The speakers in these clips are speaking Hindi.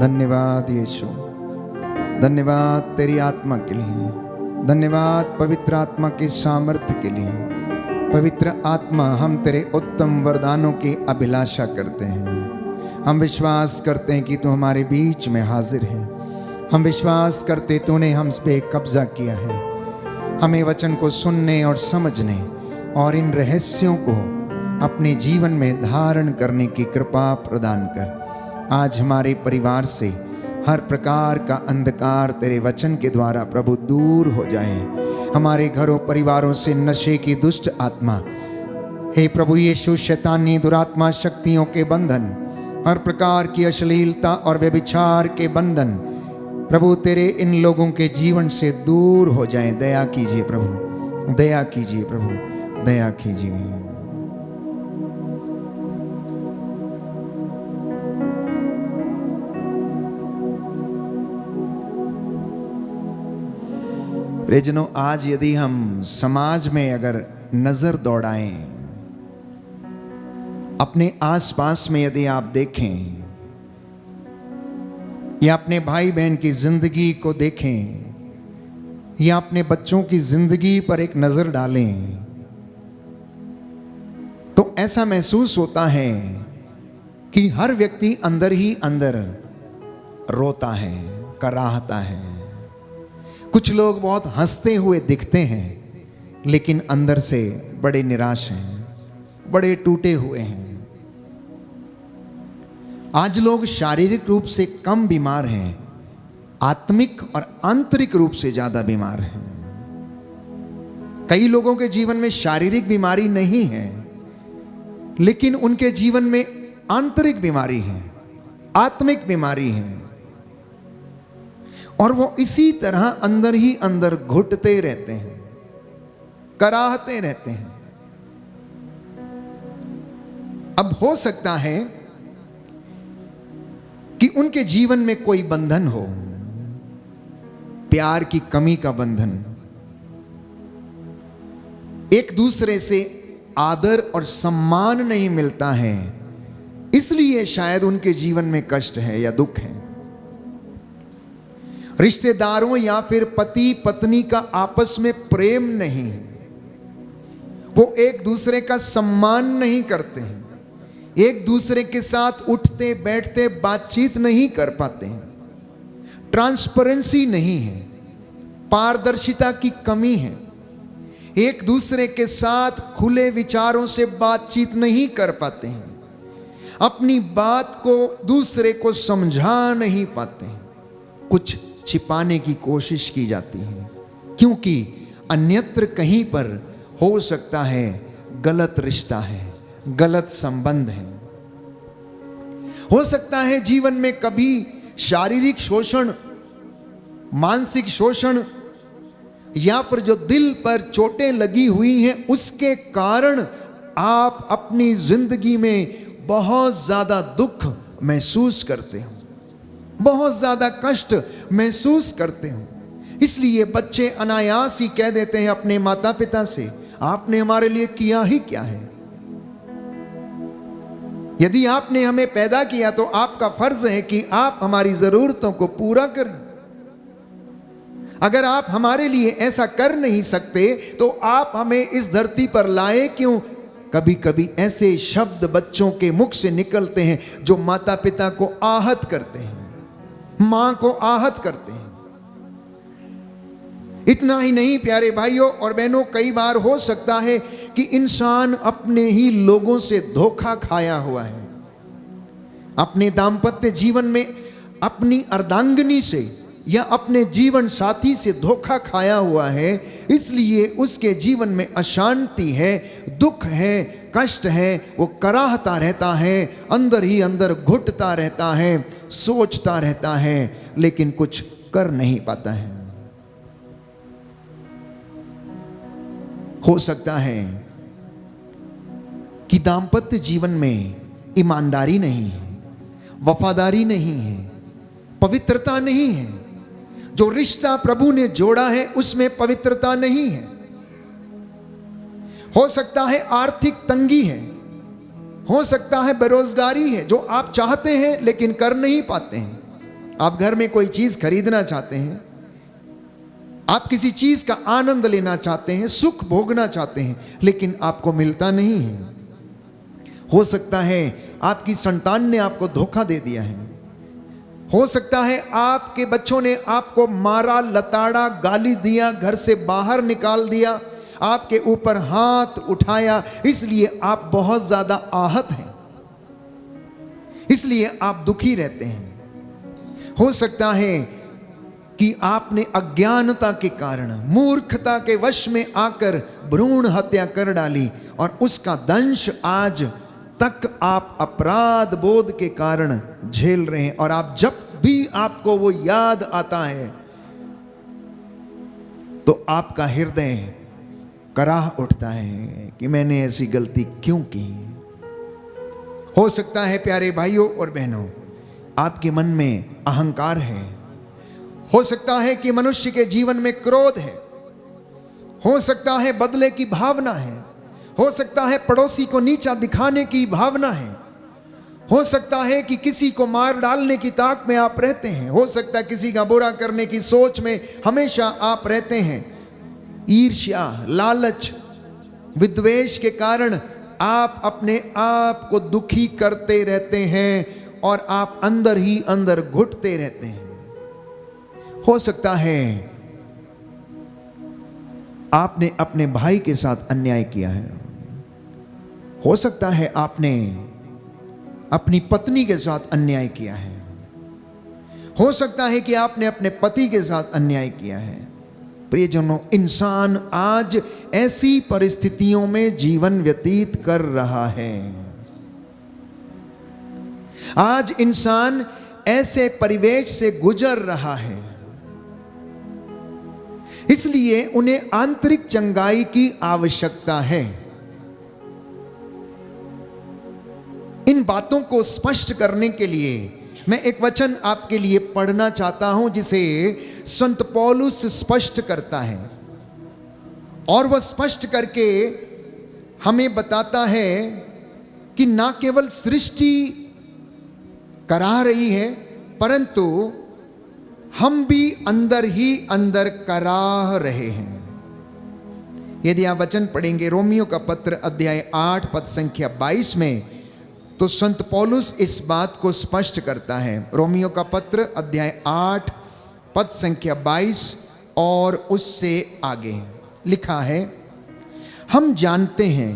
धन्यवाद यीशु, धन्यवाद तेरी आत्मा के लिए, धन्यवाद पवित्र आत्मा के सामर्थ्य के लिए। पवित्र आत्मा, हम तेरे उत्तम वरदानों की अभिलाषा करते हैं। हम विश्वास करते हैं कि तू हमारे बीच में हाजिर है। हम विश्वास करते तूने हम पे कब्जा किया है। हमें वचन को सुनने और समझने और इन रहस्यों को अपने जीवन में धारण करने की कृपा प्रदान कर। आज हमारे परिवार से हर प्रकार का अंधकार तेरे वचन के द्वारा प्रभु दूर हो जाए। हमारे घरों परिवारों से नशे की दुष्ट आत्मा, हे प्रभु यीशु, शैतानी दुरात्मा शक्तियों के बंधन, हर प्रकार की अश्लीलता और व्यभिचार के बंधन प्रभु तेरे इन लोगों के जीवन से दूर हो जाएं। दया कीजिए प्रभु, दया कीजिए प्रभु, दया कीजिए। प्रियजनों, आज यदि हम समाज में अगर नजर दौड़ाएं, अपने आसपास में यदि आप देखें या अपने भाई बहन की जिंदगी को देखें या अपने बच्चों की जिंदगी पर एक नजर डालें, तो ऐसा महसूस होता है कि हर व्यक्ति अंदर ही अंदर रोता है, कराहता है। कुछ लोग बहुत हंसते हुए दिखते हैं, लेकिन अंदर से बड़े निराश हैं, बड़े टूटे हुए हैं। आज लोग शारीरिक रूप से कम बीमार हैं, आत्मिक और आंतरिक रूप से ज्यादा बीमार हैं। कई लोगों के जीवन में शारीरिक बीमारी नहीं है, लेकिन उनके जीवन में आंतरिक बीमारी है, आत्मिक बीमारी है, और वो इसी तरह अंदर ही अंदर घुटते रहते हैं, कराहते रहते हैं। अब हो सकता है कि उनके जीवन में कोई बंधन हो, प्यार की कमी का बंधन, एक दूसरे से आदर और सम्मान नहीं मिलता है, इसलिए शायद उनके जीवन में कष्ट है या दुख है। रिश्तेदारों या फिर पति पत्नी का आपस में प्रेम नहीं है, वो एक दूसरे का सम्मान नहीं करते हैं, एक दूसरे के साथ उठते बैठते बातचीत नहीं कर पाते हैं, ट्रांसपेरेंसी नहीं है, पारदर्शिता की कमी है, एक दूसरे के साथ खुले विचारों से बातचीत नहीं कर पाते हैं, अपनी बात को दूसरे को समझा नहीं पाते हैं, कुछ छिपाने की कोशिश की जाती है, क्योंकि अन्यत्र कहीं पर हो सकता है गलत रिश्ता है, गलत संबंध है। हो सकता है जीवन में कभी शारीरिक शोषण, मानसिक शोषण या फिर जो दिल पर चोटें लगी हुई हैं, उसके कारण आप अपनी जिंदगी में बहुत ज्यादा दुख महसूस करते हो, बहुत ज्यादा कष्ट महसूस करते हो। इसलिए बच्चे अनायास ही कह देते हैं अपने माता पिता से, आपने हमारे लिए किया ही क्या है? यदि आपने हमें पैदा किया तो आपका फर्ज है कि आप हमारी जरूरतों को पूरा करें। अगर आप हमारे लिए ऐसा कर नहीं सकते तो आप हमें इस धरती पर लाए क्यों? कभी कभी ऐसे शब्द बच्चों के मुख से निकलते हैं जो माता पिता को आहत करते हैं, मां को आहत करते हैं। इतना ही नहीं प्यारे भाइयों और बहनों, कई बार हो सकता है कि इंसान अपने ही लोगों से धोखा खाया हुआ है, अपने दाम्पत्य जीवन में अपनी अर्धांगिनी से या अपने जीवन साथी से धोखा खाया हुआ है, इसलिए उसके जीवन में अशांति है, दुख है, कष्ट है, वो कराहता रहता है, अंदर ही अंदर घुटता रहता है, सोचता रहता है, लेकिन कुछ कर नहीं पाता है। हो सकता है कि दाम्पत्य जीवन में ईमानदारी नहीं है, वफादारी नहीं है, पवित्रता नहीं है, जो रिश्ता प्रभु ने जोड़ा है उसमें पवित्रता नहीं है। हो सकता है आर्थिक तंगी है, हो सकता है बेरोजगारी है, जो आप चाहते हैं लेकिन कर नहीं पाते हैं। आप घर में कोई चीज खरीदना चाहते हैं, आप किसी चीज का आनंद लेना चाहते हैं, सुख भोगना चाहते हैं, लेकिन आपको मिलता नहीं है। हो सकता है आपकी संतान ने आपको धोखा दे दिया है, हो सकता है आपके बच्चों ने आपको मारा, लताड़ा, गाली दिया, घर से बाहर निकाल दिया, आपके ऊपर हाथ उठाया, इसलिए आप बहुत ज्यादा आहत हैं, इसलिए आप दुखी रहते हैं। हो सकता है कि आपने अज्ञानता के कारण, मूर्खता के वश में आकर भ्रूण हत्या कर डाली और उसका दंश आज तक आप अपराध बोध के कारण झेल रहे हैं। और आप जब भी आपको वो याद आता है तो आपका हृदय कराह उठता है कि मैंने ऐसी गलती क्यों की। हो सकता है प्यारे भाइयों और बहनों, आपके मन में अहंकार है, हो सकता है कि मनुष्य के जीवन में क्रोध है, हो सकता है बदले की भावना है, हो सकता है पड़ोसी को नीचा दिखाने की भावना है, हो सकता है कि किसी को मार डालने की ताक में आप रहते हैं, हो सकता है किसी का बुरा करने की सोच में हमेशा आप रहते हैं। ईर्ष्या, लालच, विद्वेष के कारण आप अपने आप को दुखी करते रहते हैं और आप अंदर ही अंदर घुटते रहते हैं। हो सकता है आपने अपने भाई के साथ अन्याय किया है, हो सकता है आपने अपनी पत्नी के साथ अन्याय किया है, हो सकता है कि आपने अपने पति के साथ अन्याय किया है। प्रियजनों, इंसान आज ऐसी परिस्थितियों में जीवन व्यतीत कर रहा है। आज इंसान ऐसे परिवेश से गुजर रहा है, इसलिए उन्हें आंतरिक चंगाई की आवश्यकता है। इन बातों को स्पष्ट करने के लिए मैं एक वचन आपके लिए पढ़ना चाहता हूं जिसे संत पौलुस स्पष्ट करता है, और वह स्पष्ट करके हमें बताता है कि ना केवल सृष्टि करा रही है, परंतु हम भी अंदर ही अंदर कराह रहे हैं। यदि आप वचन पढ़ेंगे रोमियो का पत्र अध्याय 8 पद संख्या 22 में, तो संत पौलुस इस बात को स्पष्ट करता है। रोमियो का पत्र अध्याय 8 पद संख्या 22 और उससे आगे लिखा है, हम जानते हैं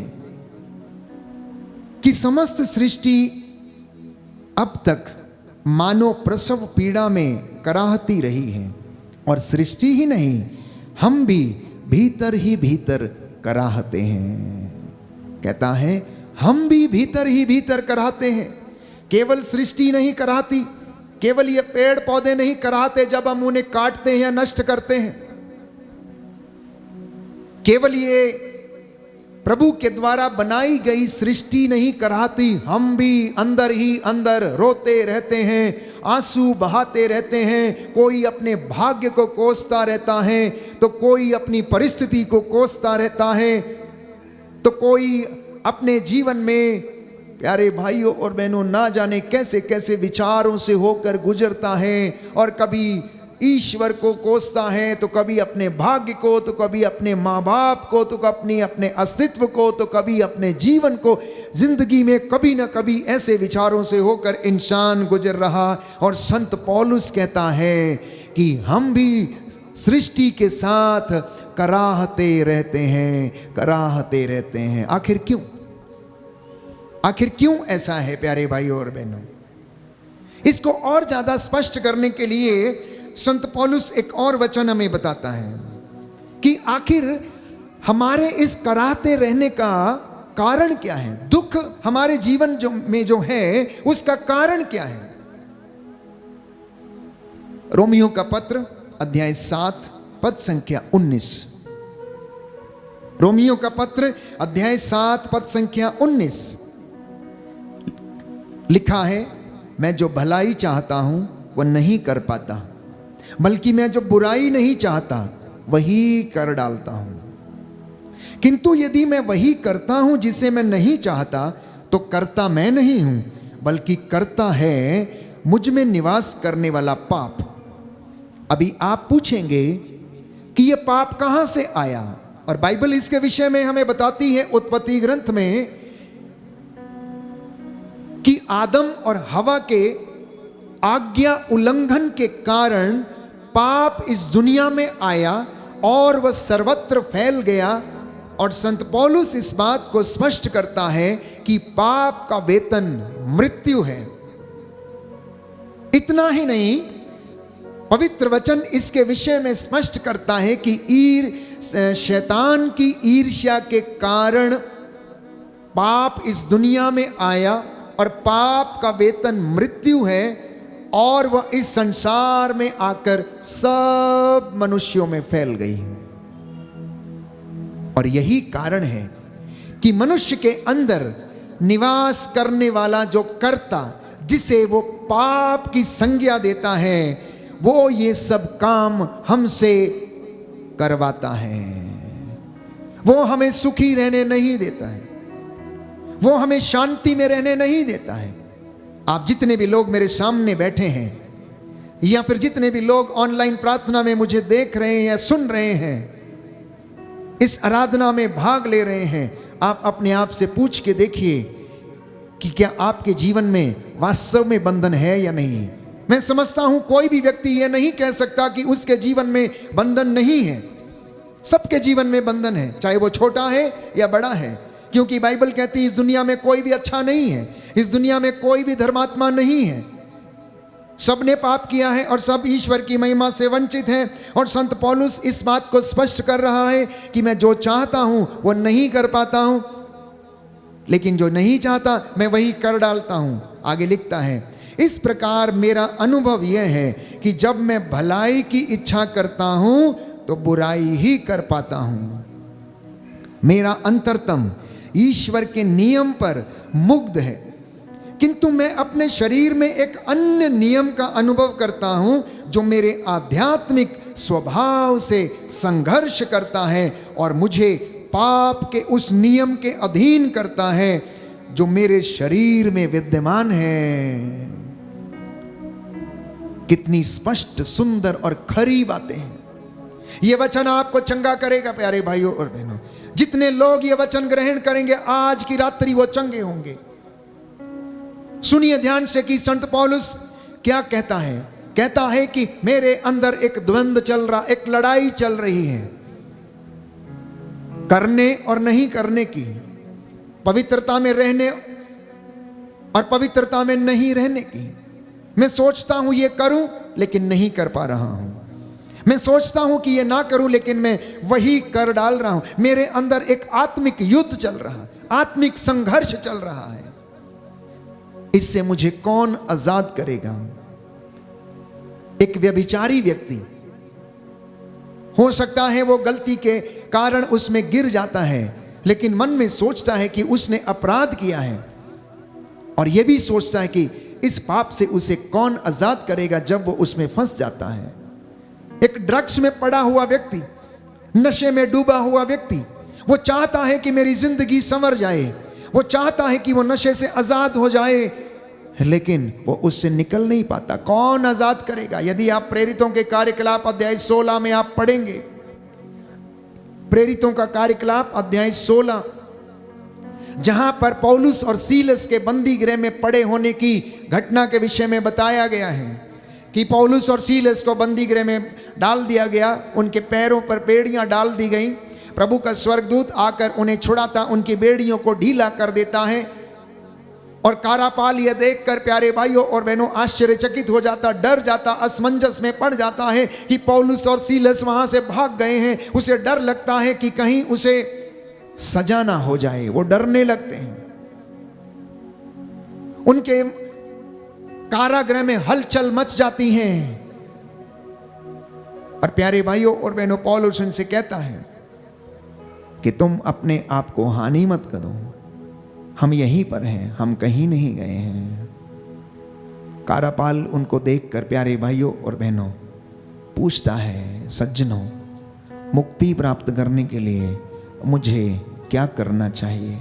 कि समस्त सृष्टि अब तक मानो प्रसव पीड़ा में कराहती रही है, और सृष्टि ही नहीं, हम भी भीतर ही भीतर कराहते हैं। कहता है हम भी भीतर ही भीतर कराहते हैं। केवल सृष्टि नहीं कराहती, केवल ये पेड़ पौधे नहीं कराहते जब हम उन्हें काटते हैं या नष्ट करते हैं, केवल ये प्रभु के द्वारा बनाई गई सृष्टि नहीं कराहती, हम भी अंदर ही अंदर रोते रहते हैं, आंसू बहाते रहते हैं। कोई अपने भाग्य को कोसता रहता है, तो कोई अपनी परिस्थिति को कोसता रहता है, तो कोई अपने जीवन में प्यारे भाइयों और बहनों ना जाने कैसे कैसे विचारों से होकर गुजरता है, और कभी ईश्वर को कोसता है, तो कभी अपने भाग्य को, तो कभी अपने माँ बाप को, तो कभी अपने अस्तित्व को, तो कभी अपने जीवन को। जिंदगी में कभी ना कभी ऐसे विचारों से होकर इंसान गुजर रहा, और संत पौलुस कहता है कि हम भी सृष्टि के साथ कराहते रहते हैं, कराहते रहते हैं। आखिर क्यों? आखिर क्यों ऐसा है प्यारे भाइयों और बहनों? इसको और ज्यादा स्पष्ट करने के लिए संत पौलुस एक और वचन हमें बताता है कि आखिर हमारे इस कराहते रहने का कारण क्या है, दुख हमारे जीवन में जो है उसका कारण क्या है। रोमियो का पत्र अध्याय 7 पद संख्या 19। रोमियो का पत्र अध्याय 7 पद संख्या 19 लिखा है, मैं जो भलाई चाहता हूं वह नहीं कर पाता, बल्कि मैं जो बुराई नहीं चाहता वही कर डालता हूं। किंतु यदि मैं वही करता हूं जिसे मैं नहीं चाहता, तो करता मैं नहीं हूं, बल्कि करता है मुझ में निवास करने वाला पाप। अभी आप पूछेंगे कि यह पाप कहां से आया, और बाइबल इसके विषय में हमें बताती है उत्पत्ति ग्रंथ में कि आदम और हवा के आज्ञा उल्लंघन के कारण पाप इस दुनिया में आया और वह सर्वत्र फैल गया। और संत पौलुस इस बात को स्पष्ट करता है कि पाप का वेतन मृत्यु है। इतना ही नहीं, पवित्र वचन इसके विषय में स्पष्ट करता है कि शैतान की ईर्ष्या के कारण पाप इस दुनिया में आया और पाप का वेतन मृत्यु है, और वह इस संसार में आकर सब मनुष्यों में फैल गई। और यही कारण है कि मनुष्य के अंदर निवास करने वाला जो कर्ता, जिसे वो पाप की संज्ञा देता है, वो ये सब काम हमसे करवाता है। वो हमें सुखी रहने नहीं देता है, वो हमें शांति में रहने नहीं देता है। आप जितने भी लोग मेरे सामने बैठे हैं, या फिर जितने भी लोग ऑनलाइन प्रार्थना में मुझे देख रहे हैं या सुन रहे हैं, इस आराधना में भाग ले रहे हैं, आप अपने आप से पूछ के देखिए कि क्या आपके जीवन में वास्तव में बंधन है या नहीं। मैं समझता हूं कोई भी व्यक्ति यह नहीं कह सकता कि उसके जीवन में बंधन नहीं है। सबके जीवन में बंधन है, चाहे वो छोटा है या बड़ा है, क्योंकि बाइबल कहती है इस दुनिया में कोई भी अच्छा नहीं है, इस दुनिया में कोई भी धर्मात्मा नहीं है। सबने पाप किया है और सब ईश्वर की महिमा से वंचित हैं। और संत पौलुस इस बात को स्पष्ट कर रहा है कि मैं जो चाहता हूं वो नहीं कर पाता हूं, लेकिन जो नहीं चाहता मैं वही कर डालता हूं। आगे लिखता है, इस प्रकार मेरा अनुभव यह है कि जब मैं भलाई की इच्छा करता हूं तो बुराई ही कर पाता हूं। मेरा अंतरतम ईश्वर के नियम पर मुग्ध है, किंतु मैं अपने शरीर में एक अन्य नियम का अनुभव करता हूं जो मेरे आध्यात्मिक स्वभाव से संघर्ष करता है और मुझे पाप के उस नियम के अधीन करता है जो मेरे शरीर में विद्यमान है। कितनी स्पष्ट, सुंदर और खरी बातें हैं। यह वचन आपको चंगा करेगा प्यारे भाइयों और बहनों। जितने लोग ये वचन ग्रहण करेंगे आज की रात्रि वो चंगे होंगे। सुनिए ध्यान से कि संत पौलुस क्या कहता है। कहता है कि मेरे अंदर एक द्वंद्व चल रहा, एक लड़ाई चल रही है करने और नहीं करने की, पवित्रता में रहने और पवित्रता में नहीं रहने की। मैं सोचता हूं ये करूं लेकिन नहीं कर पा रहा हूं। मैं सोचता हूं कि ये ना करूं लेकिन मैं वही कर डाल रहा हूं। मेरे अंदर एक आत्मिक युद्ध चल रहा, आत्मिक संघर्ष चल रहा है। इससे मुझे कौन आजाद करेगा। एक व्यभिचारी व्यक्ति हो सकता है वो गलती के कारण उसमें गिर जाता है, लेकिन मन में सोचता है कि उसने अपराध किया है, और यह भी सोचता है कि इस पाप से उसे कौन आजाद करेगा जब वो उसमें फंस जाता है। एक ड्रग्स में पड़ा हुआ व्यक्ति, नशे में डूबा हुआ व्यक्ति, वो चाहता है कि मेरी जिंदगी संवर जाए, वो चाहता है कि वो नशे से आजाद हो जाए, लेकिन वो उससे निकल नहीं पाता। कौन आजाद करेगा। यदि आप प्रेरितों के कार्यकलाप अध्याय 16 में आप पढ़ेंगे, प्रेरितों का कार्यकलाप अध्याय 16, जहां पर पौलुस और सीलस के बंदी गृह में पड़े होने की घटना के विषय में बताया गया है कि पौलुस और सीलस को बंदी गृह में डाल दिया गया, उनके पैरों पर बेड़ियां डाल दी गई। प्रभु का स्वर्गदूत आकर उन्हें छुड़ाता, उनकी बेड़ियों को ढीला कर देता है। और कारापाल यह देखकर प्यारे भाइयों और बहनों आश्चर्यचकित हो जाता, डर जाता, असमंजस में पड़ जाता है कि पौलुस और सीलस वहां से भाग गए हैं। उसे डर लगता है कि कहीं उसे सजा ना हो जाए, वो डरने लगते हैं। उनके कारागृह में हलचल मच जाती है। और प्यारे भाइयों और बहनों, पौलुस उनसे कहता है कि तुम अपने आप को हानि मत करो, हम यहीं पर हैं, हम कहीं नहीं गए हैं। कारापाल उनको देखकर प्यारे भाइयों और बहनों पूछता है, सज्जनों, मुक्ति प्राप्त करने के लिए मुझे क्या करना चाहिए?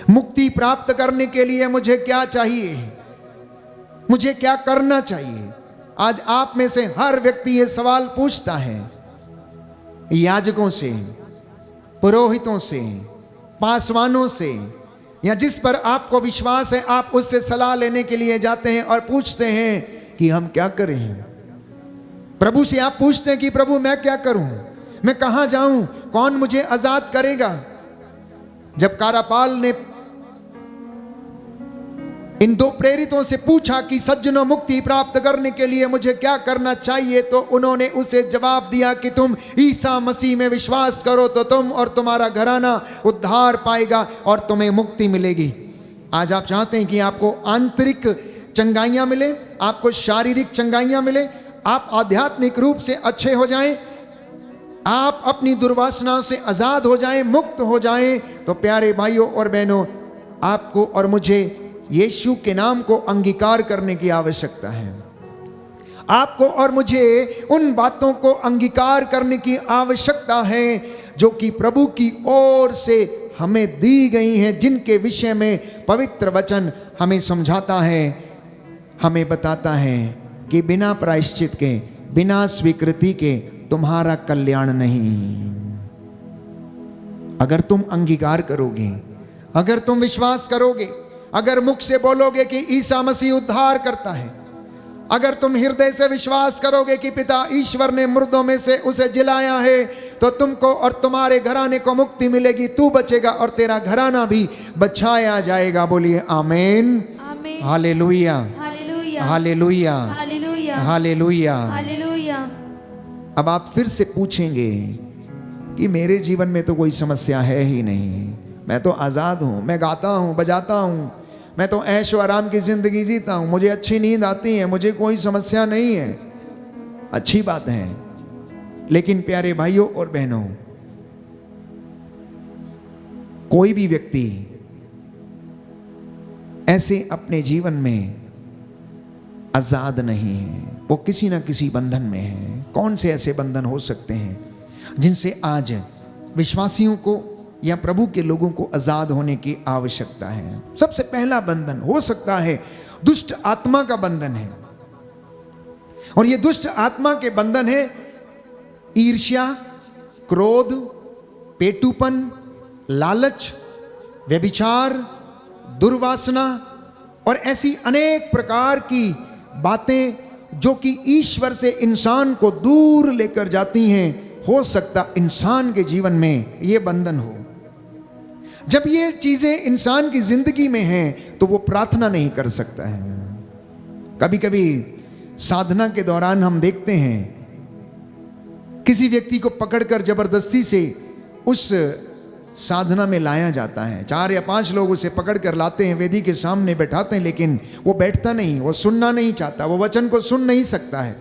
मुक्ति प्राप्त करने के लिए मुझे क्या चाहिए? मुझे क्या करना चाहिए? आज आप में से हर व्यक्ति ये सवाल पूछता है, याजकों से, पुरोहितों से, पासवानों से, या जिस पर आपको विश्वास है आप उससे सलाह लेने के लिए जाते हैं और पूछते हैं कि हम क्या करें। प्रभु से आप पूछते हैं कि प्रभु मैं क्या करूं, मैं कहां जाऊं, कौन मुझे आजाद करेगा। जब कारापाल ने इन दो प्रेरितों से पूछा कि सज्जनों मुक्ति प्राप्त करने के लिए मुझे क्या करना चाहिए, तो उन्होंने उसे जवाब दिया कि तुम ईसा मसीह में विश्वास करो तो तुम और तुम्हारा घराना उद्धार पाएगा और तुम्हें मुक्ति मिलेगी। आज आप चाहते हैं कि आपको आंतरिक चंगाइयां मिले, आपको शारीरिक चंगाइयां मिले, आप आध्यात्मिक रूप से अच्छे हो जाएं, आप अपनी दुर्वासनाओं से आजाद हो जाएं, मुक्त हो जाएं, तो प्यारे भाइयों और बहनों, आपको और मुझे यीशु के नाम को अंगीकार करने की आवश्यकता है। आपको और मुझे उन बातों को अंगीकार करने की आवश्यकता है जो कि प्रभु की ओर से हमें दी गई हैं, जिनके विषय में पवित्र वचन हमें समझाता है, हमें बताता है कि बिना प्रायश्चित के, बिना स्वीकृति के तुम्हारा कल्याण नहीं। अगर तुम अंगीकार करोगे, अगर तुम विश्वास करोगे, अगर मुख से बोलोगे कि ईसा मसीह उद्धार करता है, अगर तुम हृदय से विश्वास करोगे कि पिता ईश्वर ने मुर्दों में से उसे जिलाया है, तो तुमको और तुम्हारे घराने को मुक्ति मिलेगी, तू बचेगा और तेरा घराना भी बचाया जाएगा। बोलिए आमीन, हालेलुया, हालेलुया, हालेलुया, हालेलुया। अब आप फिर से पूछेंगे कि मेरे जीवन में तो कोई समस्या है ही नहीं, मैं तो आज़ाद हूँ, मैं गाता हूँ, बजाता हूँ, मैं तो ऐशो आराम की ज़िंदगी जीता हूँ, मुझे अच्छी नींद आती है, मुझे कोई समस्या नहीं है। अच्छी बात है, लेकिन प्यारे भाइयों और बहनों, कोई भी व्यक्ति ऐसे अपने जीवन में आज़ाद नहीं है, वो किसी ना किसी बंधन में है। कौन से ऐसे बंधन हो सकते हैं जिनसे आज विश्वासियों को या प्रभु के लोगों को आजाद होने की आवश्यकता है? सबसे पहला बंधन हो सकता है दुष्ट आत्मा का बंधन है, और ये दुष्ट आत्मा के बंधन है ईर्ष्या, क्रोध, पेटूपन, लालच, व्यभिचार, दुर्वासना और ऐसी अनेक प्रकार की बातें जो कि ईश्वर से इंसान को दूर लेकर जाती हैं। हो सकता इंसान के जीवन में ये बंधन हो। जब ये चीजें इंसान की जिंदगी में हैं तो वो प्रार्थना नहीं कर सकता है। कभी कभी साधना के दौरान हम देखते हैं किसी व्यक्ति को पकड़कर जबरदस्ती से उस साधना में लाया जाता है। 4 या 5 लोग उसे पकड़कर लाते हैं, वेदी के सामने बैठाते हैं, लेकिन वो बैठता नहीं, वो सुनना नहीं चाहता, वो वचन को सुन नहीं सकता है,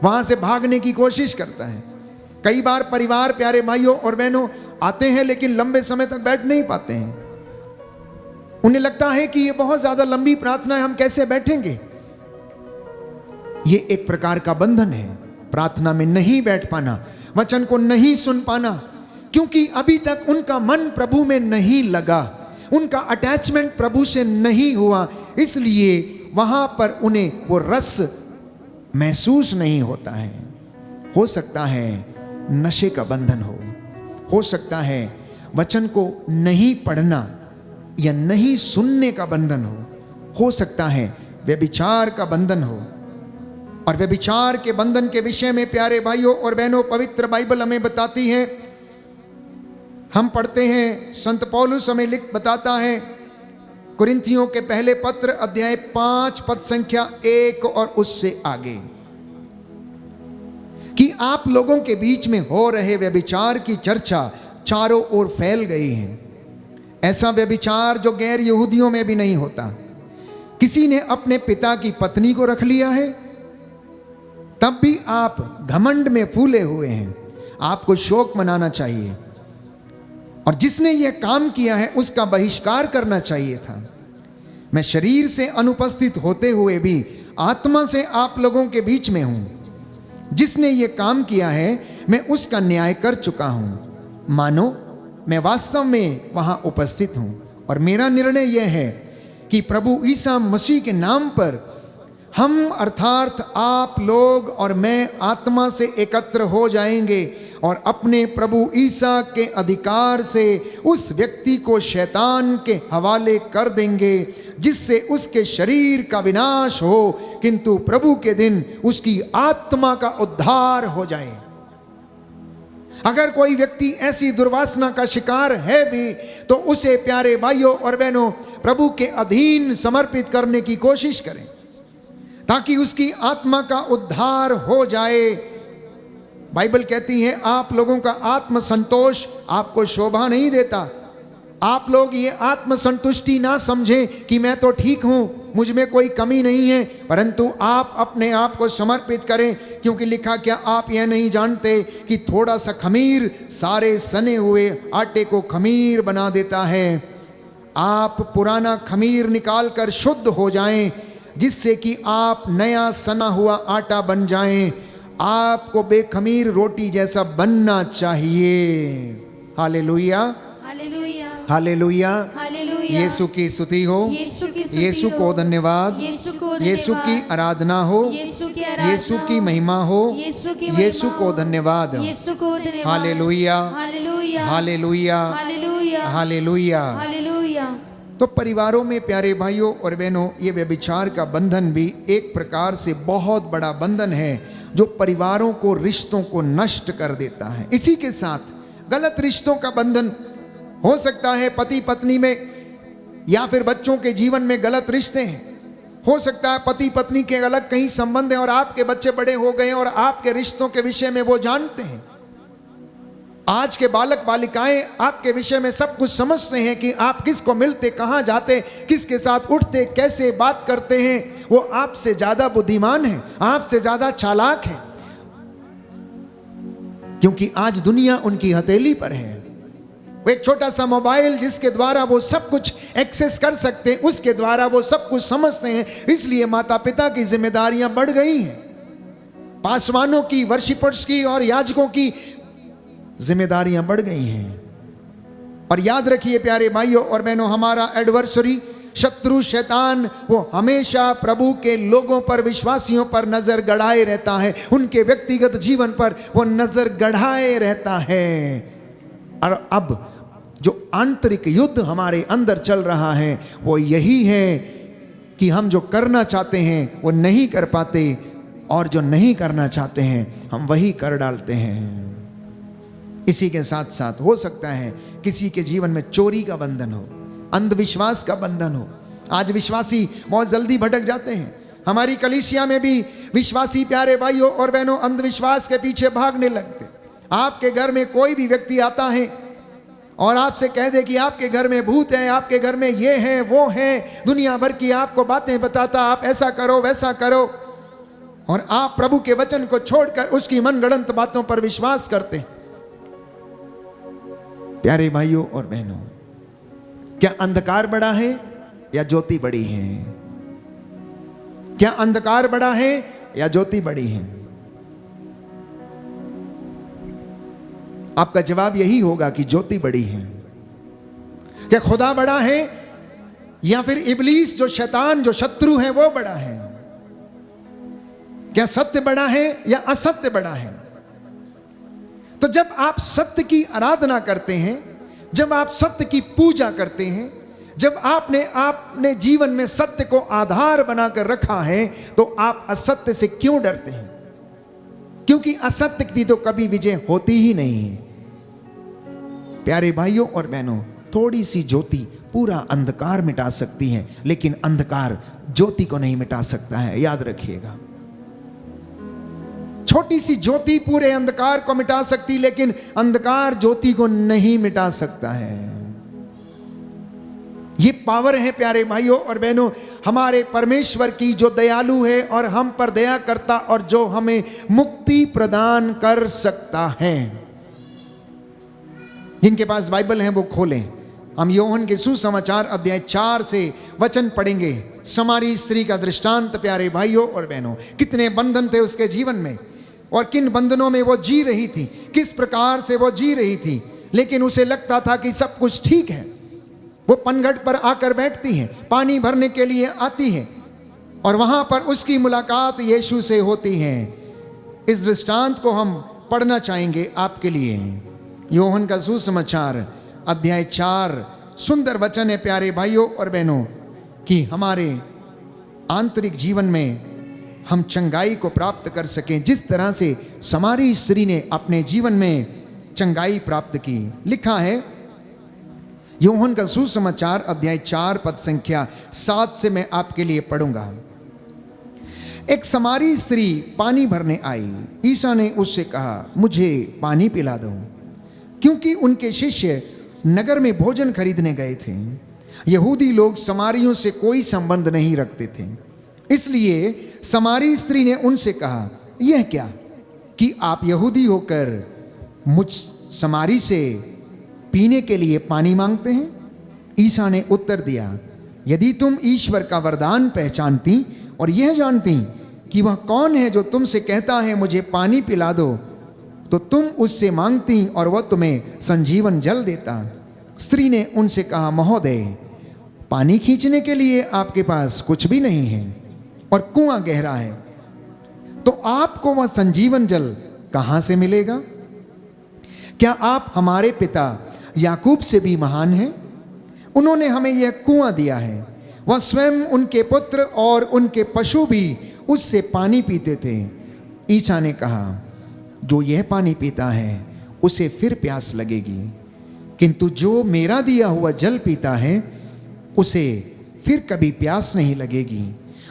वहां से भागने की कोशिश करता है। कई बार परिवार, प्यारे भाइयों और बहनों, आते हैं लेकिन लंबे समय तक बैठ नहीं पाते हैं। उन्हें लगता है कि ये बहुत ज्यादा लंबी प्रार्थना है, हम कैसे बैठेंगे। ये एक प्रकार का बंधन है, प्रार्थना में नहीं बैठ पाना, वचन को नहीं सुन पाना, क्योंकि अभी तक उनका मन प्रभु में नहीं लगा, उनका अटैचमेंट प्रभु से नहीं हुआ, इसलिए वहां पर उन्हें वो रस महसूस नहीं होता है। हो सकता है नशे का बंधन हो सकता है वचन को नहीं पढ़ना या नहीं सुनने का बंधन हो सकता है व्यभिचार का बंधन हो। और व्यभिचार के बंधन के विषय में प्यारे भाइयों और बहनों, पवित्र बाइबल हमें बताती है, हम पढ़ते हैं, संत पौलुस हमें बताता है कुरिन्थियों के पहले पत्र अध्याय 5 पद संख्या 1 और उससे आगे, कि आप लोगों के बीच में हो रहे व्यभिचार की चर्चा चारों ओर फैल गई है। ऐसा व्यभिचार जो गैर यहूदियों में भी नहीं होता। किसी ने अपने पिता की पत्नी को रख लिया है, तब भी आप घमंड में फूले हुए हैं। आपको शोक मनाना चाहिए, और जिसने यह काम किया है उसका बहिष्कार करना चाहिए था। मैं शरीर से अनुपस्थित होते हुए भी आत्मा से आप लोगों के बीच में हूं। जिसने ये काम किया है मैं उसका न्याय कर चुका हूं, मानो मैं वास्तव में वहां उपस्थित हूं। और मेरा निर्णय यह है कि प्रभु ईसा मसीह के नाम पर हम अर्थात आप लोग और मैं आत्मा से एकत्र हो जाएंगे और अपने प्रभु ईसा के अधिकार से उस व्यक्ति को शैतान के हवाले कर देंगे, जिससे उसके शरीर का विनाश हो किंतु प्रभु के दिन उसकी आत्मा का उद्धार हो जाए। अगर कोई व्यक्ति ऐसी दुर्वासना का शिकार है भी तो उसे प्यारे भाइयों और बहनों प्रभु के अधीन समर्पित करने की कोशिश करें ताकि उसकी आत्मा का उद्धार हो जाए। बाइबल कहती है आप लोगों का आत्म संतोष आपको शोभा नहीं देता। आप लोग ये आत्म संतुष्टि ना समझें कि मैं तो ठीक हूं, मुझ में कोई कमी नहीं है, परंतु आप अपने आप को समर्पित करें, क्योंकि लिखा क्या आप यह नहीं जानते कि थोड़ा सा खमीर सारे सने हुए आटे को खमीर बना देता है। आप पुराना खमीर निकालकर शुद्ध हो जाएं, जिससे कि आप नया सना हुआ आटा बन जाएं। आपको बेखमीर रोटी जैसा बनना चाहिए। Hallelujah, hallelujah, hallelujah, hallelujah. Yeshu की स्तुति हो, यीशु की स्तुति यीशु हो, को धन्यवाद, यीशु को यीशु की धन्यवाद, आराधना हो, यीशु की आराधना यीशु की हो, महिमा हो, यीशु की महिमा यीशु को हो, धन्यवाद। यीशु को धन्यवाद। Hallelujah, hallelujah, hallelujah, hallelujah, hallelujah. Hallelujah. तो परिवारों में प्यारे भाइयों और बहनों ये व्यभिचार का बंधन भी एक प्रकार से बहुत बड़ा बंधन है जो परिवारों को, रिश्तों को नष्ट कर देता है। इसी के साथ गलत रिश्तों का बंधन हो सकता है, पति पत्नी में या फिर बच्चों के जीवन में गलत रिश्ते हैं। हो सकता है पति पत्नी के अलग कहीं संबंध हैं और आपके बच्चे बड़े हो गए हैं और आपके रिश्तों के विषय में वो जानते हैं। आज के बालक बालिकाएं आपके विषय में सब कुछ समझते हैं कि आप किसको मिलते, कहां जाते, किसके साथ उठते, कैसे बात करते हैं। वो आपसे ज्यादा बुद्धिमान है, आपसे ज्यादा चालाक है, क्योंकि आज दुनिया उनकी हथेली पर है। वो एक छोटा सा मोबाइल जिसके द्वारा वो सब कुछ एक्सेस कर सकते हैं, उसके द्वारा वो सब कुछ समझते हैं। इसलिए माता पिता की जिम्मेदारियां बढ़ गई हैं, पासवानों की, वर्शिपर्स की और याजकों की जिम्मेदारियां बढ़ गई हैं। और याद रखिए प्यारे भाइयों और बहनों, हमारा एडवर्सरी शत्रु शैतान वो हमेशा प्रभु के लोगों पर, विश्वासियों पर नजर गड़ाए रहता है, उनके व्यक्तिगत जीवन पर वो नजर गड़ाए रहता है। और अब जो आंतरिक युद्ध हमारे अंदर चल रहा है वो यही है कि हम जो करना चाहते हैं वो नहीं कर पाते और जो नहीं करना चाहते हैं हम वही कर डालते हैं। इसी के साथ साथ हो सकता है किसी के जीवन में चोरी का बंधन हो, अंधविश्वास का बंधन हो। आज विश्वासी बहुत जल्दी भटक जाते हैं। हमारी कलीसिया में भी विश्वासी प्यारे भाइयों और बहनों अंधविश्वास के पीछे भागने लगते। आपके घर में कोई भी व्यक्ति आता है और आपसे कह दे कि आपके घर में भूत है, आपके घर में ये है वो है, दुनिया भर की आपको बातें बताता, आप ऐसा करो वैसा करो, और आप प्रभु के वचन को छोड़कर उसकी मनगढ़ंत बातों पर विश्वास करते हैं। प्यारे भाइयों और बहनों, क्या अंधकार बड़ा है या ज्योति बड़ी है? क्या अंधकार बड़ा है या ज्योति बड़ी है? आपका जवाब यही होगा कि ज्योति बड़ी है। क्या खुदा बड़ा है या फिर इब्लीस जो शैतान, जो शत्रु है, वो बड़ा है? क्या सत्य बड़ा है या असत्य बड़ा है? तो जब आप सत्य की आराधना करते हैं, जब आप सत्य की पूजा करते हैं, जब आपने जीवन में सत्य को आधार बनाकर रखा है, तो आप असत्य से क्यों डरते हैं? क्योंकि असत्य की तो कभी विजय होती ही नहीं है। प्यारे भाइयों और बहनों, थोड़ी सी ज्योति पूरा अंधकार मिटा सकती है, लेकिन अंधकार ज्योति को नहीं मिटा सकता है, याद रखिएगा। छोटी सी ज्योति पूरे अंधकार को मिटा सकती, लेकिन अंधकार ज्योति को नहीं मिटा सकता है। ये पावर है प्यारे भाइयों और बहनों हमारे परमेश्वर की, जो दयालु है और हम पर दया करता और जो हमें मुक्ति प्रदान कर सकता है। जिनके पास बाइबल है वो खोलें। हम योहन के सुसमाचार अध्याय 4 से वचन पढ़ेंगे। समारी स्त्री का दृष्टांत प्यारे भाइयों और बहनों, कितने बंधन थे उसके जीवन में और किन बंधनों में वो जी रही थी, किस प्रकार से वो जी रही थी, लेकिन उसे लगता था कि सब कुछ ठीक है। वो पनघट पर आकर बैठती हैं, पानी भरने के लिए आती हैं, और वहां पर उसकी मुलाकात यीशु से होती है। इस दृष्टांत को हम पढ़ना चाहेंगे आपके लिए। यूहन्ना का सुसमाचार अध्याय 4, सुंदर वचन है प्यारे भाइयों और बहनों, कि हमारे आंतरिक जीवन में हम चंगाई को प्राप्त कर सकें, जिस तरह से समारी स्त्री ने अपने जीवन में चंगाई प्राप्त की। लिखा है यूहन्ना का सुसमाचार अध्याय 4 पद संख्या 7 से मैं आपके लिए पढ़ूंगा। एक समारी स्त्री पानी भरने आई। ईसा ने उससे कहा, मुझे पानी पिला दो, क्योंकि उनके शिष्य नगर में भोजन खरीदने गए थे। यहूदी लोग समारियों से कोई संबंध नहीं रखते थे, इसलिए समारी स्त्री ने उनसे कहा, यह क्या कि आप यहूदी होकर मुझ समारी से पीने के लिए पानी मांगते हैं? ईसा ने उत्तर दिया, यदि तुम ईश्वर का वरदान पहचानती और यह जानती कि वह कौन है जो तुमसे कहता है मुझे पानी पिला दो, तो तुम उससे मांगती और वह तुम्हें संजीवन जल देता। स्त्री ने उनसे कहा, महोदय, पानी खींचने के लिए आपके पास कुछ भी नहीं है और कुआं गहरा है, तो आपको वह संजीवन जल कहां से मिलेगा? क्या आप हमारे पिता याकूब से भी महान हैं? उन्होंने हमें यह कुआं दिया है। वह स्वयं, उनके पुत्र और उनके पशु भी उससे पानी पीते थे। ईसा ने कहा, जो यह पानी पीता है उसे फिर प्यास लगेगी, किंतु जो मेरा दिया हुआ जल पीता है उसे फिर कभी प्यास नहीं लगेगी।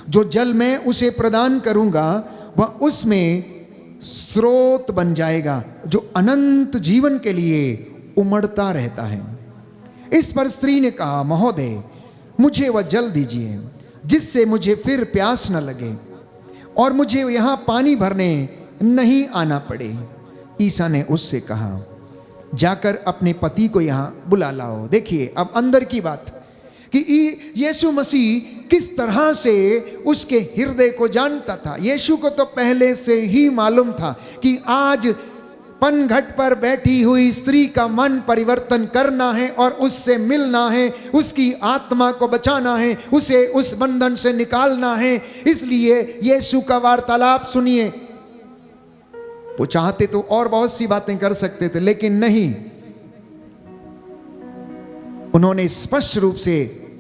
जो जल मैं उसे प्रदान करूंगा वह उसमें स्रोत बन जाएगा, जो अनंत जीवन के लिए उमड़ता रहता है। इस पर स्त्री ने कहा, महोदय, मुझे वह जल दीजिए जिससे मुझे फिर प्यास न लगे और मुझे यहाँ पानी भरने नहीं आना पड़े। ईसा ने उससे कहा, जाकर अपने पति को यहाँ बुला लाओ। देखिए अब अंदर की बात कि यीशु मसीह किस तरह से उसके हृदय को जानता था। यीशु को तो पहले से ही मालूम था कि आज पनघट पर बैठी हुई स्त्री का मन परिवर्तन करना है और उससे मिलना है, उसकी आत्मा को बचाना है, उसे उस बंधन से निकालना है। इसलिए यीशु का वार्तालाप सुनिए। वो चाहते तो और बहुत सी बातें कर सकते थे, लेकिन नहीं, उन्होंने स्पष्ट रूप से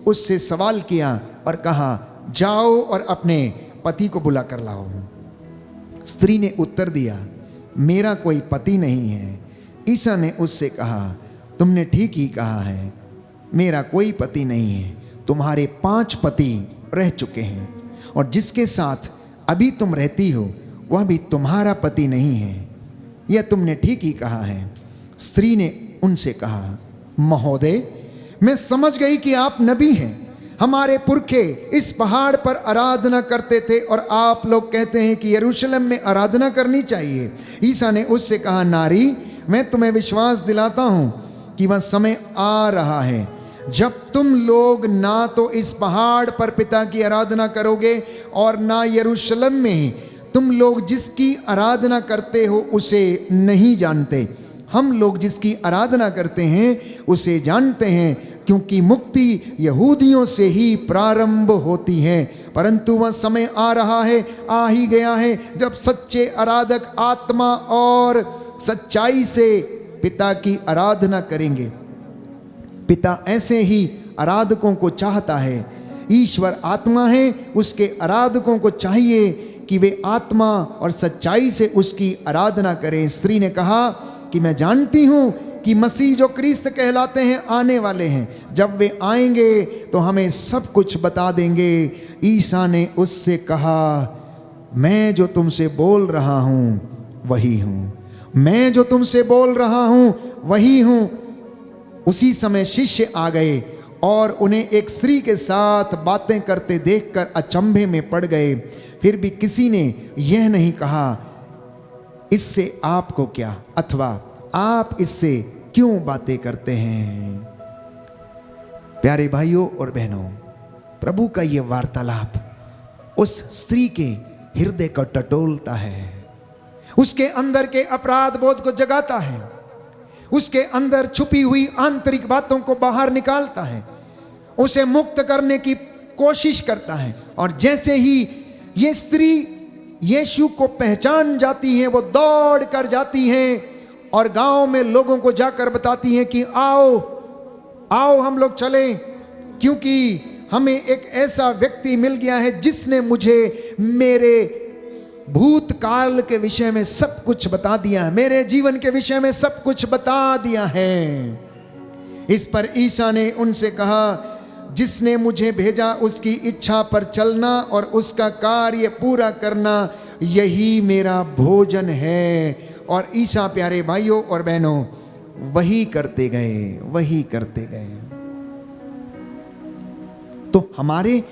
उससे सवाल किया और कहा, जाओ और अपने पति को बुला कर लाओ। स्त्री ने उत्तर दिया, मेरा कोई पति नहीं है। ईसा ने उससे कहा, तुमने ठीक ही कहा है, मेरा कोई पति नहीं है। तुम्हारे 5 पति रह चुके हैं और जिसके साथ अभी तुम रहती हो वह भी तुम्हारा पति नहीं है। यह तुमने ठीक ही कहा है। स्त्री ने उनसे कहा, महोदय, मैं समझ गई कि आप नबी हैं। हमारे पुरखे इस पहाड़ पर आराधना करते थे और आप लोग कहते हैं कि यरूशलेम में आराधना करनी चाहिए। ईसा ने उससे कहा, नारी, मैं तुम्हें विश्वास दिलाता हूँ कि वह समय आ रहा है जब तुम लोग ना तो इस पहाड़ पर पिता की आराधना करोगे और ना यरूशलेम में ही। तुम लोग जिसकी आराधना करते हो उसे नहीं जानते, हम लोग जिसकी आराधना करते हैं उसे जानते हैं, क्योंकि मुक्ति यहूदियों से ही प्रारंभ होती है। परंतु वह समय आ रहा है, आ ही गया है, जब सच्चे आराधक आत्मा और सच्चाई से पिता की आराधना करेंगे। पिता ऐसे ही आराधकों को चाहता है। ईश्वर आत्मा है, उसके आराधकों को चाहिए कि वे आत्मा और सच्चाई से उसकी आराधना करें। स्त्री ने कहा कि मैं जानती हूँ कि मसीह जो क्रिस्त कहलाते हैं आने वाले हैं। जब वे आएंगे तो हमें सब कुछ बता देंगे। ईसा ने उससे कहा, मैं जो तुमसे बोल रहा हूँ वही हूँ, मैं जो तुमसे बोल रहा हूँ वही हूँ। उसी समय शिष्य आ गए और उन्हें एक स्त्री के साथ बातें करते देखकर अचंभे में पड़ गए। फिर भी किसी ने यह नहीं कहा, इससे आपको क्या, अथवा आप इससे क्यों बातें करते हैं। प्यारे भाइयों और बहनों, प्रभु का यह वार्तालाप उस स्त्री के हृदय को टटोलता है, उसके अंदर के अपराध बोध को जगाता है, उसके अंदर छुपी हुई आंतरिक बातों को बाहर निकालता है, उसे मुक्त करने की कोशिश करता है। और जैसे ही ये स्त्री यीशु को पहचान जाती है, वो दौड़ कर जाती हैं और गांव में लोगों को जाकर बताती हैं कि आओ आओ हम लोग चलें, क्योंकि हमें एक ऐसा व्यक्ति मिल गया है जिसने मुझे मेरे भूतकाल के विषय में सब कुछ बता दिया है, मेरे जीवन के विषय में सब कुछ बता दिया है। इस पर ईसा ने उनसे कहा, जिसने मुझे भेजा उसकी इच्छा पर चलना और उसका कार्य पूरा करना, यही मेरा भोजन है। और ईसा प्यारे भाइयों और बहनों वही करते गए, वही करते गए। तो हमारे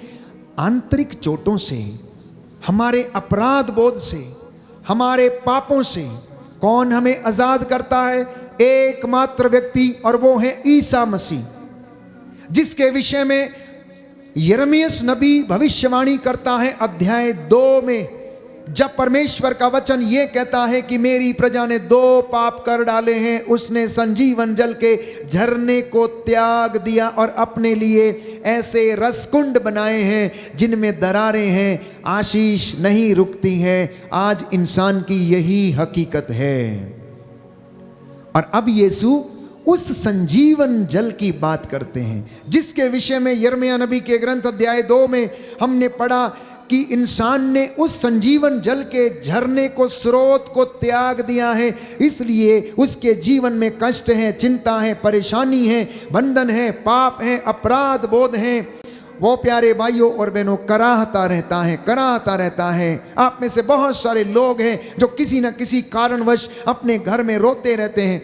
आंतरिक चोटों से, हमारे अपराध बोध से, हमारे पापों से कौन हमें आजाद करता है? एकमात्र व्यक्ति, और वो है ईसा मसीह, जिसके विषय में यिर्मयाह नबी भविष्यवाणी करता है अध्याय 2 में, जब परमेश्वर का वचन ये कहता है कि मेरी प्रजा ने 2 पाप कर डाले हैं, उसने संजीवन जल के झरने को त्याग दिया और अपने लिए ऐसे रसकुंड बनाए हैं जिनमें दरारें हैं, आशीष नहीं रुकती है। आज इंसान की यही हकीकत है। और अब यीशु उस संजीवन जल की बात करते हैं, जिसके विषय में यिर्मयाह नबी के ग्रंथ अध्याय 2 में हमने पढ़ा कि इंसान ने उस संजीवन जल के झरने को, स्रोत को त्याग दिया है, इसलिए उसके जीवन में कष्ट है, चिंता है, परेशानी है, बंधन है, पाप है, अपराध बोध है। वो प्यारे भाइयों और बहनों कराहता रहता है, कराहता रहता है। आप में से बहुत सारे लोग हैं जो किसी न किसी कारणवश अपने घर में रोते रहते हैं,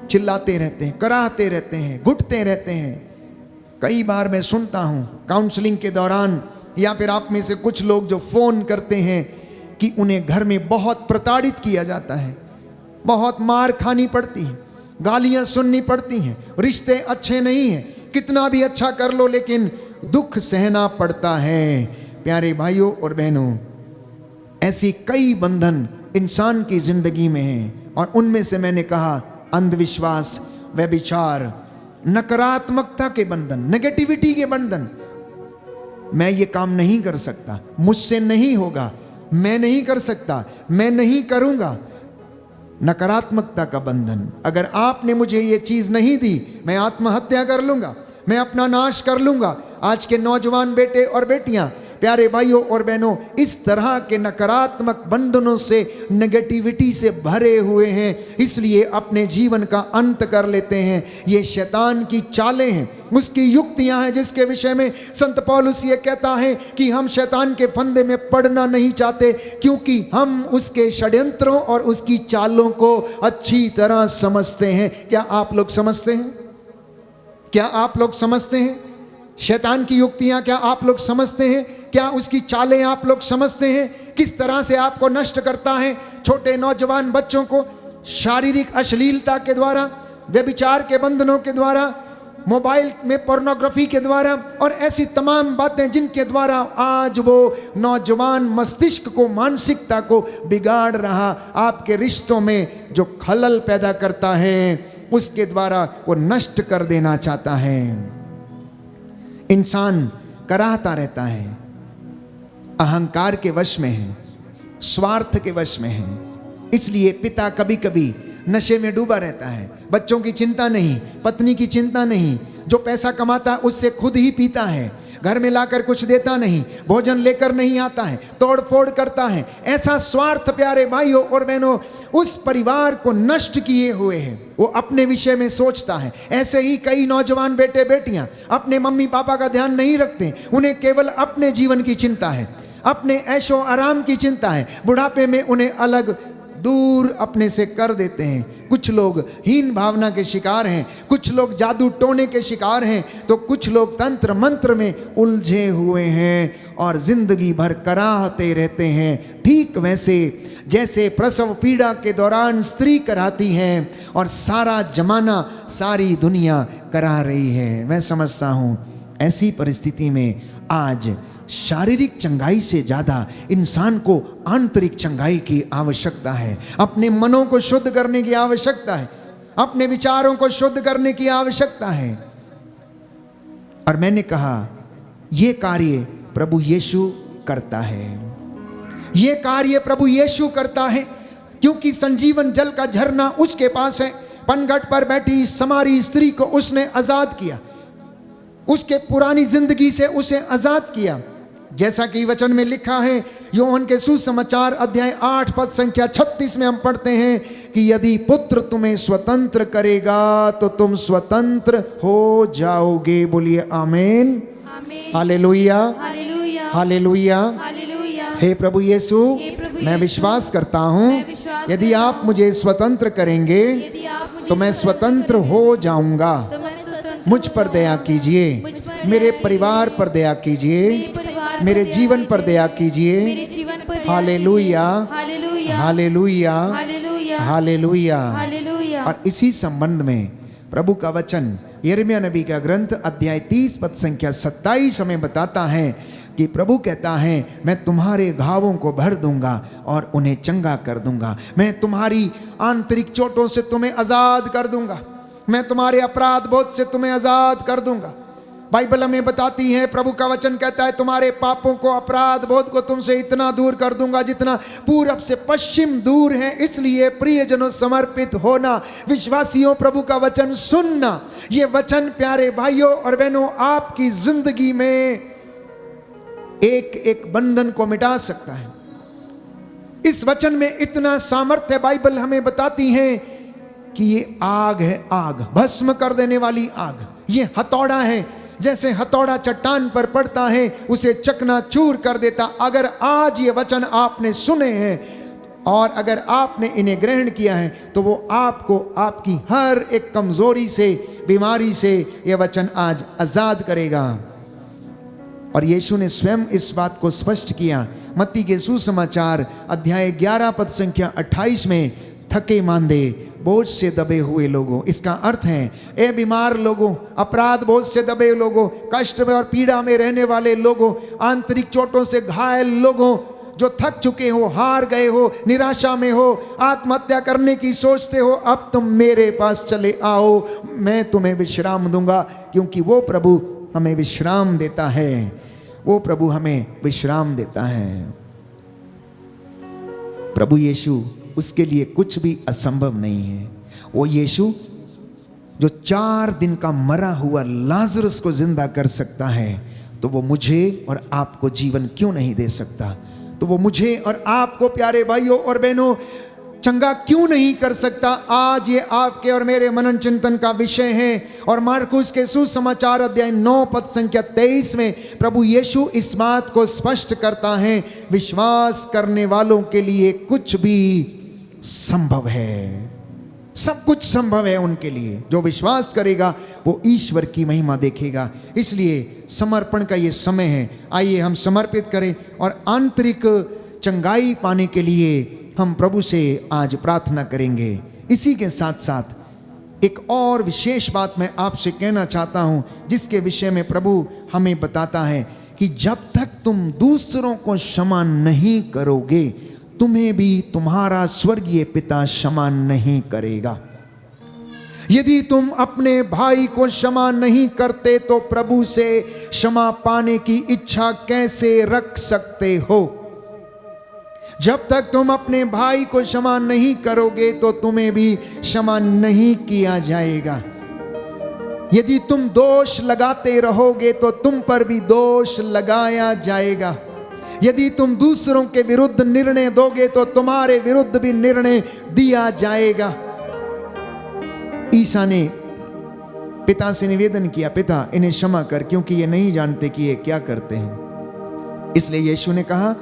चिल्लाते रहते हैं, कराहते रहते हैं, घुटते रहते हैं। कई बार मैं सुनता हूं काउंसलिंग के दौरान, या फिर आप में से कुछ लोग जो फोन करते हैं कि उन्हें घर में बहुत प्रताड़ित किया जाता है, बहुत मार खानी पड़ती है, गालियां सुननी पड़ती हैं, रिश्ते अच्छे नहीं हैं, कितना भी अच्छा कर लो लेकिन दुख सहना पड़ता है। प्यारे भाइयों और बहनों, ऐसी कई बंधन इंसान की जिंदगी में हैं, और उनमें से मैंने कहा अंधविश्वास, व्यभिचार, नकारात्मकता के बंधन, नेगेटिविटी के बंधन। मैं ये काम नहीं कर सकता, मुझसे नहीं होगा, मैं नहीं कर सकता, मैं नहीं करूंगा। नकारात्मकता का बंधन, अगर आपने मुझे ये चीज नहीं दी, मैं आत्महत्या कर लूंगा, मैं अपना नाश कर लूंगा। आज के नौजवान बेटे और बेटियां, प्यारे भाइयों और बहनों, इस तरह के नकारात्मक बंधनों से, नेगेटिविटी से भरे हुए हैं, इसलिए अपने जीवन का अंत कर लेते हैं। ये शैतान की चालें हैं, उसकी युक्तियां हैं, जिसके विषय में संत पौलुस ये कहता है कि हम शैतान के फंदे में पड़ना नहीं चाहते, क्योंकि हम उसके षड्यंत्रों और उसकी चालों को अच्छी तरह समझते हैं। क्या आप लोग समझते हैं? क्या आप लोग समझते हैं शैतान की युक्तियां? क्या आप लोग समझते हैं? क्या उसकी चालें आप लोग समझते हैं? किस तरह से आपको नष्ट करता है? छोटे नौजवान बच्चों को शारीरिक अश्लीलता के द्वारा, व्यभिचार के बंधनों के द्वारा, मोबाइल में पोर्नोग्राफी के द्वारा, और ऐसी तमाम बातें जिनके द्वारा आज वो नौजवान मस्तिष्क को, मानसिकता को बिगाड़ रहा, आपके रिश्तों में जो खलल पैदा करता है, उसके द्वारा वो नष्ट कर देना चाहता है। इंसान कराहता रहता है, अहंकार के वश में है, स्वार्थ के वश में है। इसलिए पिता कभी कभी नशे में डूबा रहता है, बच्चों की चिंता नहीं, पत्नी की चिंता नहीं, जो पैसा कमाता है उससे खुद ही पीता है, घर में लाकर कुछ देता नहीं, भोजन लेकर नहीं आता है, तोड़ फोड़ करता है। ऐसा स्वार्थ प्यारे भाइयों और बहनों उस परिवार को नष्ट किए हुए है, वो अपने विषय में सोचता है। ऐसे ही कई नौजवान बेटे बेटियां अपने मम्मी पापा का ध्यान नहीं रखते, उन्हें केवल अपने जीवन की चिंता है, अपने ऐशो आराम की चिंता है। बुढ़ापे में उन्हें अलग दूर अपने से कर देते हैं। कुछ लोग हीन भावना के शिकार हैं, कुछ लोग जादू टोने के शिकार हैं, तो कुछ लोग तंत्र मंत्र में उलझे हुए हैं और जिंदगी भर कराहते रहते हैं। ठीक वैसे जैसे प्रसव पीड़ा के दौरान स्त्री कराती है और सारा जमाना, सारी दुनिया करा रही है। मैं समझता हूँ ऐसी परिस्थिति में आज शारीरिक चंगाई से ज़्यादा इंसान को आंतरिक चंगाई की आवश्यकता है। अपने मनों को शुद्ध करने की आवश्यकता है, अपने विचारों को शुद्ध करने की आवश्यकता है। और मैंने कहा ये कार्य प्रभु यीशु करता है। ये कार्य प्रभु यीशु करता है, क्योंकि संजीवन जल का झरना उसके पास है। पनघट पर बैठी समारी स्त्री को उसने आजाद किया, उसके पुरानी जिंदगी से उसे आजाद किया। जैसा कि वचन में लिखा है, यूहन्ना के सुसमाचार अध्याय 8 पद संख्या 36 में हम पढ़ते हैं कि यदि पुत्र तुम्हें स्वतंत्र करेगा तो तुम स्वतंत्र हो जाओगे। बोलिए आमीन, आमीन, हालेलुया, हालेलुया, हालेलुया। हालेलुया। हे प्रभु यीशु, हे प्रभु मैं यीशु, विश्वास करता हूँ मैं विश्वास यदि करता आप मुझे स्वतंत्र करेंगे यदि आप मुझे तो मैं स्वतंत्र हो जाऊंगा। तो मैं स्वतंत्र मुझ हो पर दया जाऊंगा। कीजिए, मुझ पर मेरे दया परिवार पर दया कीजिए, मेरे परिवार मेरे पर जीवन पर दया मेरे कीजिए। जीवन पर दया हालेलुया, कीजिए। Hallelujah, hallelujah, hallelujah, hallelujah. Hallelujah. और इसी संबंध में प्रभु का वचन यिर्मयाह नबी का ग्रंथ अध्याय 30 पद संख्या 27 हमें बताता है कि प्रभु कहता है, मैं तुम्हारे घावों को भर दूंगा और उन्हें चंगा कर दूंगा। मैं तुम्हारी आंतरिक चोटों से तुम्हें आजाद कर दूंगा। मैं तुम्हारे अपराध बोध से तुम्हें आजाद कर दूंगा। बाइबल हमें बताती है, प्रभु का वचन कहता है, तुम्हारे पापों को, अपराध बोध को तुमसे इतना दूर कर दूंगा जितना पूरब से पश्चिम दूर है। इसलिए प्रियजनों, समर्पित होना, विश्वासियों, प्रभु का वचन सुनना, ये वचन प्यारे भाइयों और बहनों आपकी जिंदगी में एक एक बंधन को मिटा सकता है। इस वचन में इतना सामर्थ्य बाइबल हमें बताती है कि ये आग है, आग, भस्म कर देने वाली आग। ये हथौड़ा है, जैसे हथौड़ा चट्टान पर पड़ता है उसे चकनाचूर कर देता। अगर आज ये वचन आपने सुने हैं और अगर आपने इन्हें ग्रहण किया है तो वो आपको आपकी हर एक कमजोरी से, बीमारी से ये वचन आज आजाद करेगा। और यीशु ने स्वयं इस बात को स्पष्ट किया। मत्ती के सुसमाचार अध्याय 11 पद संख्या 28 में, थके मांदे, बोझ से दबे हुए लोगों, इसका अर्थ है ए बीमार लोगों, अपराध बोझ से दबे लोगों, कष्ट में और पीड़ा में रहने वाले लोगों, आंतरिक चोटों से घायल लोगों, जो थक चुके हो, हार गए हो, निराशा में हो, आत्महत्या करने की सोचते हो, अब तुम मेरे पास चले आओ, मैं तुम्हें विश्राम दूंगा। क्योंकि वो प्रभु हमें विश्राम देता है, वो प्रभु हमें विश्राम देता है। प्रभु यीशु, उसके लिए कुछ भी असंभव नहीं है। वो यीशु जो 4 दिन का मरा हुआ लाजरस को जिंदा कर सकता है, तो वो मुझे और आपको जीवन क्यों नहीं दे सकता? तो वो मुझे और आपको प्यारे भाइयों और बहनों चंगा क्यों नहीं कर सकता? आज ये आपके और मेरे मनन चिंतन का विषय है। और मार्कुस के सुसमाचार अध्याय 9 पद संख्या 23 में प्रभु यीशु इस बात को स्पष्ट करता है, विश्वास करने वालों के लिए कुछ भी संभव है। सब कुछ संभव है उनके लिए। जो विश्वास करेगा वो ईश्वर की महिमा देखेगा। इसलिए समर्पण का ये समय है। आइए हम समर्पित करें और आंतरिक चंगाई पाने के लिए हम प्रभु से आज प्रार्थना करेंगे। इसी के साथ साथ एक और विशेष बात मैं आपसे कहना चाहता हूं, जिसके विषय में प्रभु हमें बताता है कि जब तक तुम दूसरों को क्षमा नहीं करोगे, तुम्हें भी तुम्हारा स्वर्गीय पिता क्षमा नहीं करेगा। यदि तुम अपने भाई को क्षमा नहीं करते तो प्रभु से क्षमा पाने की इच्छा कैसे रख सकते हो? जब तक तुम अपने भाई को क्षमा नहीं करोगे तो तुम्हें भी क्षमा नहीं किया जाएगा। यदि तुम दोष लगाते रहोगे तो तुम पर भी दोष लगाया जाएगा। यदि तुम दूसरों के विरुद्ध निर्णय दोगे तो तुम्हारे विरुद्ध भी निर्णय दिया जाएगा। ईसा ने पिता से निवेदन किया, पिता इन्हें क्षमा कर, क्योंकि ये नहीं जानते कि ये क्या करते हैं। इसलिए यीशु ने कहा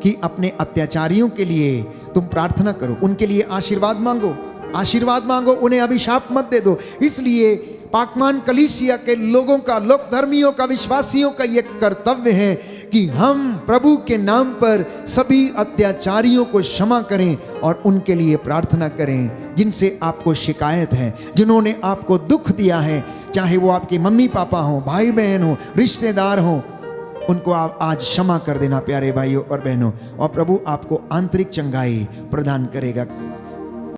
कि अपने अत्याचारियों के लिए तुम प्रार्थना करो, उनके लिए आशीर्वाद मांगो, आशीर्वाद मांगो, उन्हें अभिशाप मत दे दो। इसलिए पाकमान कलीसिया के लोगों का, लोक धर्मियों का, विश्वासियों का यह कर्तव्य है कि हम प्रभु के नाम पर सभी अत्याचारियों को क्षमा करें और उनके लिए प्रार्थना करें जिनसे आपको शिकायत है, जिन्होंने आपको दुख दिया है, चाहे वो आपके मम्मी पापा हो, भाई बहन हो, रिश्तेदार हो, उनको आप आज क्षमा कर देना प्यारे भाइयों और बहनों, और प्रभु आपको आंतरिक चंगाई प्रदान करेगा।